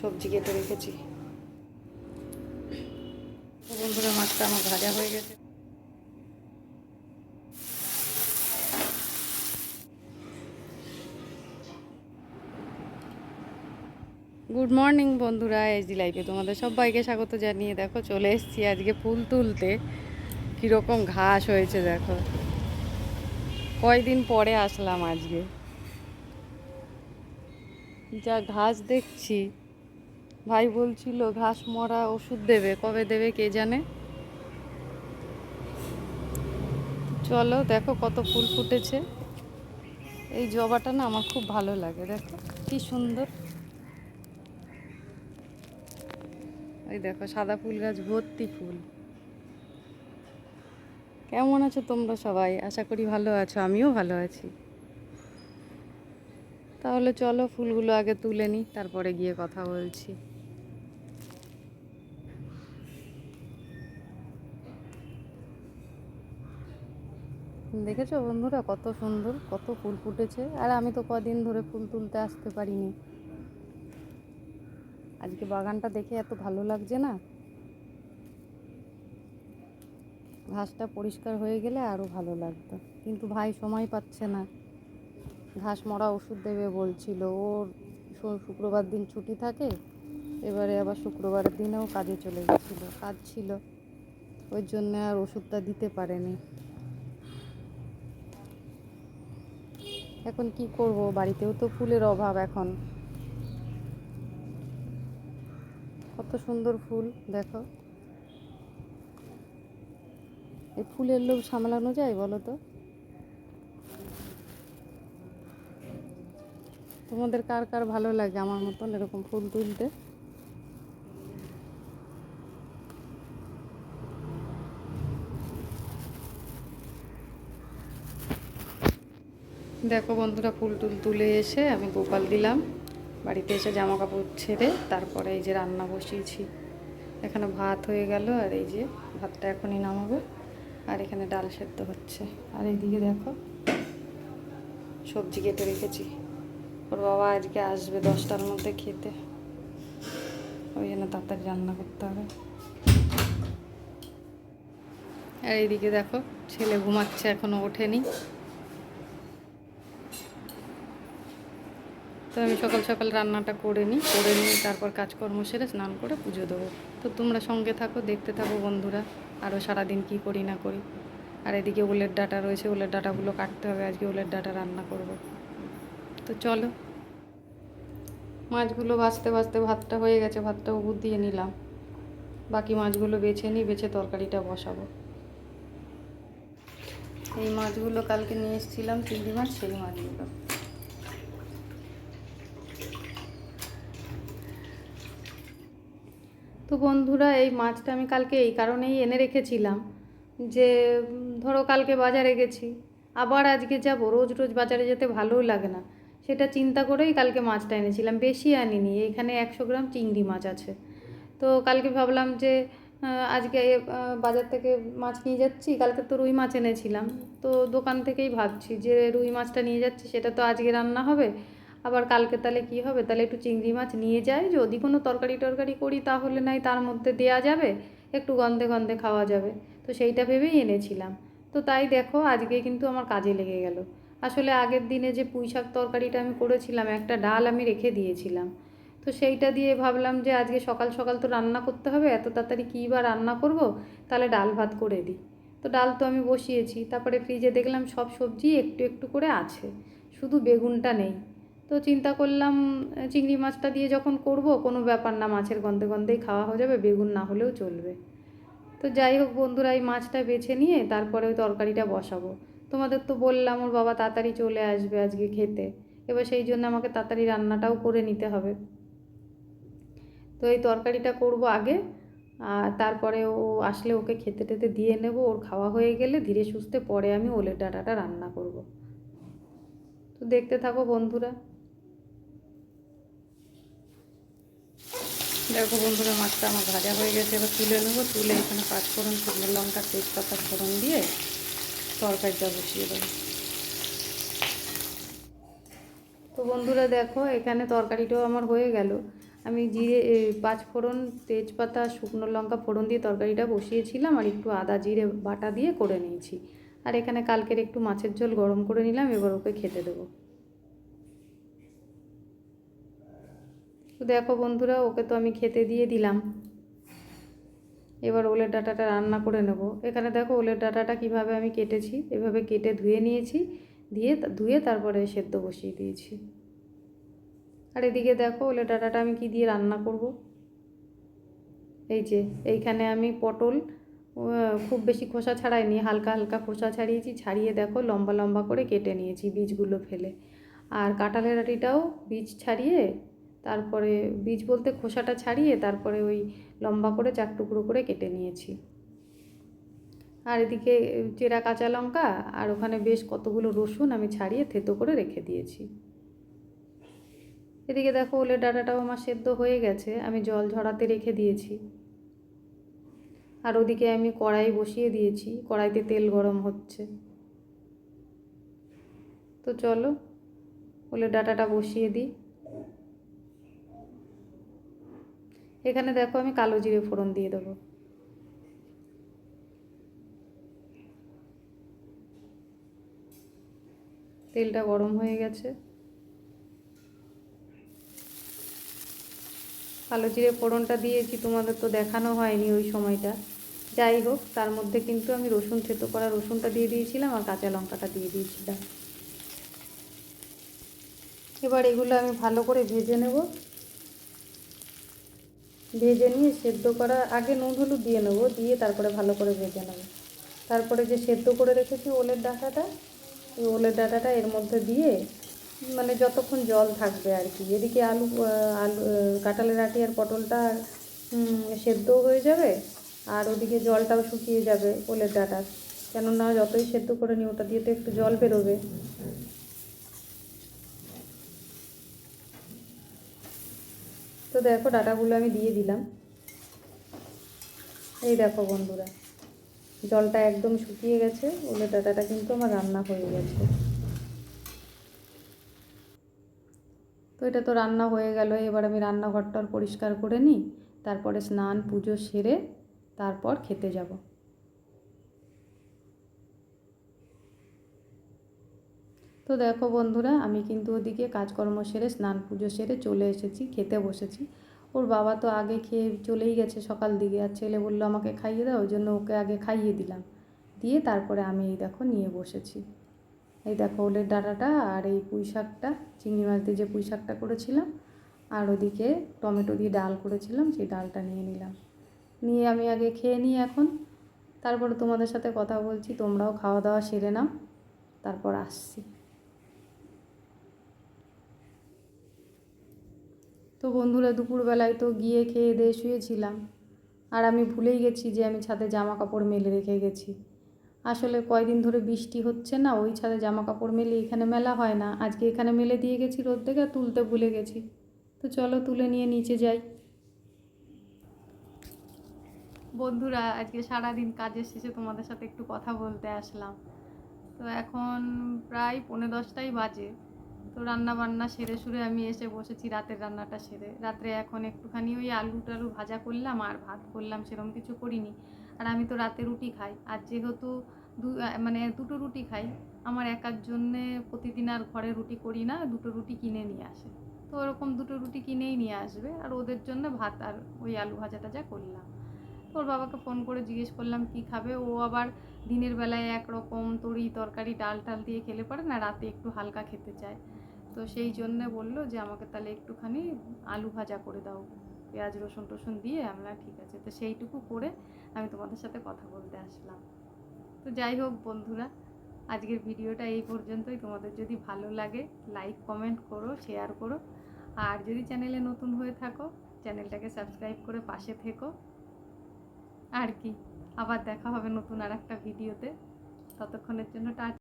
সবজি কেটে রেখেছি। তো বন্ধুরা মাছটা আমার ভাজা হয়ে গেছে। গুড মর্নিং বন্ধুরা, এসডি লাইফে তোমাদের সবাইকে স্বাগত জানিয়ে দেখো চলে এসেছি আজকে ফুল তুলতে। কীরকম ঘাস হয়েছে দেখো, কয়দিন পরে আসলাম আজকে। যা ঘাস দেখছি, ভাই বলছিল ঘাস মরা ওষুধ দেবে, কবে দেবে কে জানে। চলো দেখো কত ফুল ফুটেছে। এই জবাটা না আমার খুব ভালো লাগে, দেখো কি সুন্দর। এই দেখো সাদা ফুল গাছ ভর্তি ফুল। কেমন আছো তোমরা সবাই? আশা করি ভালো আছো, আমিও ভালো আছি। তাহলে চলো ফুলগুলো আগে তুলে নিই, তারপরে গিয়ে কথা বলছি। দেখেছো বন্ধুরা কত সুন্দর, কত ফুল ফুটেছে। আর আমি তো কদিন ধরে ফুল তুলতে আসতে পারিনি। আজকে বাগানটা দেখে এত ভালো লাগছে না। ঘাসটা পরিষ্কার হয়ে গেলে আরও ভালো লাগতো, কিন্তু ভাই সময় পাচ্ছে না। ঘাস মরা ওষুধ দেবে বলছিল, ওর শুক্রবার দিন ছুটি থাকে। এবারে আবার শুক্রবারের দিনেও কাজে চলে গেছিলো, কাজ ছিল, ওই জন্য আর ওষুধটা দিতে পারেনি। এখন কি করব, বাড়িতেও তো ফুলের অভাব। এখন কত সুন্দর ফুল দেখো। এই ফুলের লোভ সামলানো যায় বলো তো? তোমাদের কার কার ভালো লাগে আমার মতন এরকম ফুল তুলতে? দেখো বন্ধুরা, ফুল টুল তুলে এসে আমি গোপাল দিলাম। বাড়িতে এসে জামা কাপড় ছেড়ে তারপরে এই যে রান্না বসিয়েছি। এখানে ভাত হয়ে গেল, আর এই যে ভাতটা এখনই নামাবো। আর এখানে ডাল সেদ্ধ হচ্ছে। আর এইদিকে দেখো সবজি কেটে রেখেছি। ওর বাবা আজকে আসবে 10টার মধ্যে খেতে, ওই জন্য তাড়াতাড়ি রান্না করতে হবে। আর এইদিকে দেখো ছেলে ঘুমাচ্ছে, এখনও ওঠেনি। তো আমি সকাল সকাল রান্নাটা করে নিই, তারপর কাজকর্ম সেরে স্নান করে পুজো দেবো। তো তোমরা সঙ্গে থাকো, দেখতে থাকো বন্ধুরা, আরও সারাদিন কি করি না করি। আর এদিকে ওলের ডাঁটা রয়েছে, ওলের ডাঁটাগুলো কাটতে হবে, আজকে ওলের ডাঁটা রান্না করব। তো চলো, মাছগুলো ভাজতে ভাজতে ভাতটা হয়ে গেছে, ভাতটা উবুর দিয়ে নিলাম। বাকি মাছগুলো বেছে নিই, বেছে তরকারিটা বসাবো। এই মাছগুলো কালকে নিয়ে এসেছিলাম, চিংড়ি মাছ, সেই মাছগুলো। তো বন্ধুরা, এই মাছটা আমি কালকে এই কারণেই এনে রেখেছিলাম যে ধরো কালকে বাজারে গেছি, আবার আজকে যাব, রোজ রোজ বাজারে যেতে ভালোও লাগে না। সেটা চিন্তা করেই কালকে মাছটা এনেছিলাম, বেশি আনিনি। এখানে 100 গ্রাম চিংড়ি মাছ আছে। তো কালকে ভাবলাম যে আজকে বাজার থেকে মাছ নিয়ে যাচ্ছি, কালকে তো রুই মাছ এনেছিলাম। তো দোকান থেকেই ভাবছি যে রুই মাছটা নিয়ে যাচ্ছি, সেটা তো আজকে রান্না হবে। আবার কালকে তাহলে কি হবে, তাহলে একটু চিংড়ি মাছ নিয়ে যাই, যদি কোনো তরকারি টরকারি করি তাহলে নাই তার মধ্যে দেওয়া যাবে, একটু গন্ধে গন্ধে খাওয়া যাবে। তো সেইটা ভেবেই এনেছিলাম। তো তাই দেখো আজকে কিন্তু আমার কাজে লেগে গেল। আসলে আগের দিনে যে পুঁই শাক তরকারিটা আমি করেছিলাম, একটা ডাল আমি রেখে দিয়েছিলাম। তো সেইটা দিয়ে ভাবলাম যে আজকে সকাল সকাল তো রান্না করতে হবে, এত তাড়াতাড়ি কী বা রান্না করব, তাহলে ডাল ভাত করে দিই। তো ডাল তো আমি বসিয়েছি, তারপরে ফ্রিজে দেখলাম সব সবজি একটু একটু করে আছে, শুধু বেগুনটা নেই। তো চিন্তা করলাম চিংড়ি মাছটা দিয়ে যখন করব, কোনো ব্যাপার না, মাছের গন্ধে গন্ধেই খাওয়া হয়ে যাবে, বেগুন না হলেও চলবে। তো যাই হোক বন্ধুরা, এই মাছটা বেছে নিয়ে তারপরে ওই তরকারিটা বসাবো। তোমাদের তো বললাম ওর বাবা তাড়াতাড়ি চলে আসবে আজকে খেতে, এবার সেই জন্য আমাকে তাড়াতাড়ি রান্নাটাও করে নিতে হবে। তো এই তরকারিটা করব আগে, আর তারপরে ও আসলে ওকে খেতে টেতে দিয়ে নেব। ওর খাওয়া হয়ে গেলে ধীরে সুস্থে পরে আমি ওলের ডাঁটাটা রান্না করব। তো দেখতে থাকো বন্ধুরা। দেখো বন্ধুরা, মাছটা আমার ভাজা হয়ে গেছে, এবার তুলে নেবো। তুলে এখানে পাঁচফোড়ন, শুকনো লঙ্কা, তেজপাতা ফোড়ন দিয়ে তরকারিটা বসিয়ে দেবো। তো বন্ধুরা দেখো, এখানে তরকারিটাও আমার হয়ে গেল। আমি জিরে, পাঁচফোড়ন, তেজপাতা, শুকনো লঙ্কা ফোড়ন দিয়ে তরকারিটা বসিয়েছিলাম, আর একটু আদা জিরে বাটা দিয়ে করে নিয়েছি। আর এখানে কালকের একটু মাছের ঝোল গরম করে নিলাম, এবার ওকে খেতে দেবো। তো দেখো বন্ধুরা, ওকে তো আমি খেতে দিয়ে দিলাম। এবার ওলের ডাঁটাটা রান্না করে নেব। এখানে দেখো ওলের ডাঁটাটা কিভাবে আমি কেটেছি, এভাবে কেটে ধুয়ে নিয়েছি, ধুয়ে তারপরে সেদ্ধ বসিয়ে দিয়েছি। আর এদিকে দেখো ওলের ডাঁটাটা আমি কি দিয়ে রান্না করব। এই যে এইখানে আমি পটল খুব বেশি খোসা ছাড়াইনি, হালকা হালকা খোসা ছাড়িয়েছি, ছাড়িয়ে দেখো লম্বা লম্বা করে কেটে নিয়েছি বীজগুলো ফেলে। আর কাঁঠালের আটিটাও বীজ ছাড়িয়ে, তারপরে বীজ বলতে খোসাটা ছাড়িয়ে তারপরে ওই লম্বা করে 4 টুকরো করে কেটে নিয়েছি। আর এদিকে চেরা কাঁচা লঙ্কা আর ওখানে বেশ কতগুলো রসুন আমি ছাড়িয়ে থেতো করে রেখে দিয়েছি। এদিকে দেখো ওলের ডাঁটাটাও আমার সেদ্ধ হয়ে গেছে, আমি জল ঝরাতে রেখে দিয়েছি। আর ওদিকে আমি কড়াই বসিয়ে দিয়েছি, কড়াইতে তেল গরম হচ্ছে। তো চলো ওলের ডাঁটাটা বসিয়ে দিই। এখানে দেখো আমি কালো জিরে ফোড়ন দিয়ে দেবো। তেলটা গরম হয়ে গেছে। কালো জিরে ফোড়নটা দিয়েছি, তোমাদের তো দেখানো হয়নি ওই সময়টা। যাই হোক, তার মধ্যে কিন্তু আমি রসুন থেতো করা রসুনটা দিয়ে দিয়েছিলাম আর কাঁচা লঙ্কাটা দিয়ে দিয়েছিলাম। এবার এগুলো আমি ভালো করে ভেজে নেব। ভেজে নিয়ে সেদ্ধ করা আগে নুন হলুদ দিয়ে নেবো, দিয়ে তারপরে ভালো করে ভেজে নেব। তারপরে যে সেদ্ধ করে রেখেছি ওলের ডাঁটাটা, এই ওলের ডাঁটাটা এর মধ্যে দিয়ে, মানে যতক্ষণ জল থাকবে আর কি। এদিকে আলু কাঁঠালের আটি আর পটলটা সেদ্ধও হয়ে যাবে, আর ওদিকে জলটাও শুকিয়ে যাবে ওলের ডাঁটার। কেননা যতই সেদ্ধ করে নিই ওটা দিয়ে তো একটু জল বেরোবে। তো দেখো ডাঁটাগুলো আমি দিয়ে দিলাম। এই দেখো বন্ধুরা, জলটা একদম শুকিয়ে গেছে, ওলের ডাঁটাটা কিন্তু আমার রান্না হয়ে গেছে। তো এটা তো রান্না হয়ে গেল, এবার আমি রান্নাঘরটা পরিষ্কার করে নিই, তারপরে স্নান পুজো সেরে তারপর খেতে যাব। তো দেখো বন্ধুরা, আমি কিন্তু ওদিকে কাজকর্ম সেরে স্নান পুজো সেরে চলে এসেছি, খেতে বসেছি। ওর বাবা তো আগে খেয়ে চলেই গেছে সকাল দিকে, আর ছেলে বললো আমাকে খাইয়ে দাও, ওই জন্য ওকে আগে খাইয়ে দিলাম, দিয়ে তারপরে আমি এই দেখো নিয়ে বসেছি। এই দেখো ওলের ডাঁটাটা আর এই পুঁই শাকটা, চিংড়ি মাছ দিয়ে যে পুঁই শাকটা করেছিলাম, আর ওদিকে টমেটো দিয়ে ডাল করেছিলাম, সেই ডালটা নিয়ে নিলাম। নিয়ে আমি আগে খেয়ে নিই এখন, তারপরে তোমাদের সাথে কথা বলছি। তোমরাও খাওয়া দাওয়া সেরে নাও, তারপর আসছি। তো বন্ধুরা, দুপুরবেলায় তো গিয়ে খেয়ে দিয়ে শুয়েছিলাম, আর আমি ভুলেই গেছি যে আমি ছাদে জামা কাপড় মেলে রেখে গেছি। আসলে কয়দিন ধরে বৃষ্টি হচ্ছে না, ওই ছাদে জামা কাপড় মেলে এখানে মেলা হয় না, আজকে এখানে মেলে দিয়ে গেছি রোদ থেকে, তুলতে ভুলে গেছি। তো চলো তুলে নিয়ে নিচে যাই। বন্ধুরা, আজকে সারাদিন কাজের শেষে তোমাদের সাথে একটু কথা বলতে আসলাম। তো এখন প্রায় 9:45 বাজে। তো রান্না বান্না সেরে সুরে আমি এসে বসেছি, রাতের রান্নাটা সেরে। রাত্রে এখন একটুখানি ওই আলু টালু ভাজা করলাম আর ভাত করলাম, সেরকম কিছু করিনি। আর আমি তো রাতে রুটি খাই, আর যেহেতু মানে দুটো রুটি খাই, আমার একার জন্যে প্রতিদিন আর ঘরে রুটি করি না, দুটো রুটি কিনে নিয়ে আসে। তো ওরকম দুটো রুটি কিনেই নিয়ে আসবে, আর ওদের জন্য ভাত আর ওই আলু ভাজা টাজা করলাম। তো ওর বাবাকে ফোন করে জিজ্ঞেস করলাম কি খাবে। ও আবার দিনের বেলায় একরকম তরি তরকারি ডাল টাল দিয়ে খেলে পারে না, রাতে একটু হালকা খেতে চায়। তো সেই জন্যে বললো যে আমাকে তাহলে একটুখানি আলু ভাজা করে দাও, পেঁয়াজ রসুন টসুন দিয়ে। আমরা ঠিক আছে, তো সেইটুকু করে আমি তোমাদের সাথে কথা বলতে আসলাম। তো যাই হোক বন্ধুরা, আজকের ভিডিওটা এই পর্যন্তই। তোমাদের যদি ভালো লাগে লাইক কমেন্ট করো, শেয়ার করো, আর যদি চ্যানেলে নতুন হয়ে থাকো চ্যানেলটাকে সাবস্ক্রাইব করে পাশে থেকো। আর কি, আবার দেখা হবে নতুন আর একটা ভিডিওতে। ততক্ষণের জন্য টাটা।